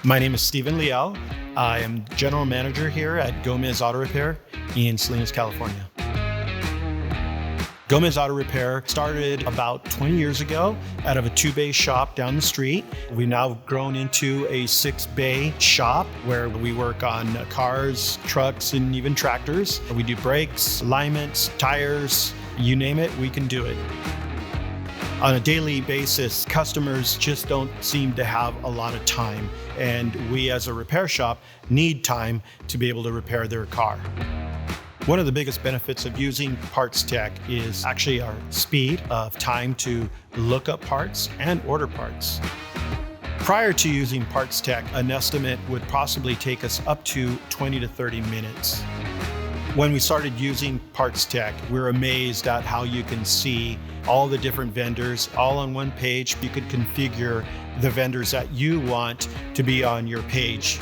My name is Stephen Liel. I am General Manager here at Gomez Auto Repair in Salinas, California. Gomez Auto Repair started about 20 years ago out of a 2-bay shop down the street. We've now grown into a 6-bay shop where we work on cars, trucks, and even tractors. We do brakes, alignments, tires, you name it, we can do it. On a daily basis, customers just don't seem to have a lot of time, and we as a repair shop need time to be able to repair their car. One of the biggest benefits of using PartsTech is actually our speed of time to look up parts and order parts. Prior to using PartsTech, an estimate would possibly take us up to 20 to 30 minutes. When we started using PartsTech, we're amazed at how you can see all the different vendors all on one page. You could configure the vendors that you want to be on your page.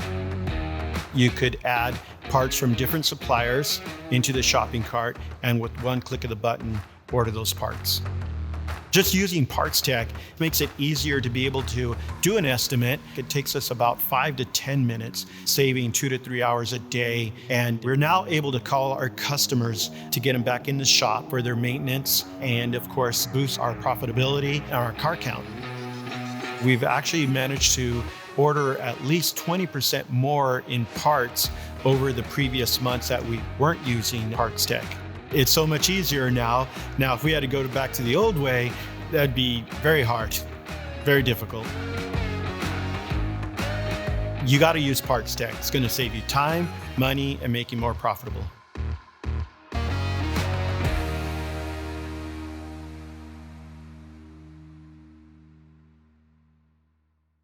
You could add parts from different suppliers into the shopping cart, and with one click of the button, order those parts. Just using PartsTech makes it easier to be able to do an estimate. It takes us about 5 to 10 minutes, saving 2 to 3 hours a day. And we're now able to call our customers to get them back in the shop for their maintenance and, of course, boost our profitability and our car count. We've actually managed to order at least 20% more in parts over the previous months that we weren't using PartsTech. It's so much easier now. Now, if we had to go back to the old way, that'd be very hard, very difficult. You got to use PartsTech. It's going to save you time, money, and make you more profitable.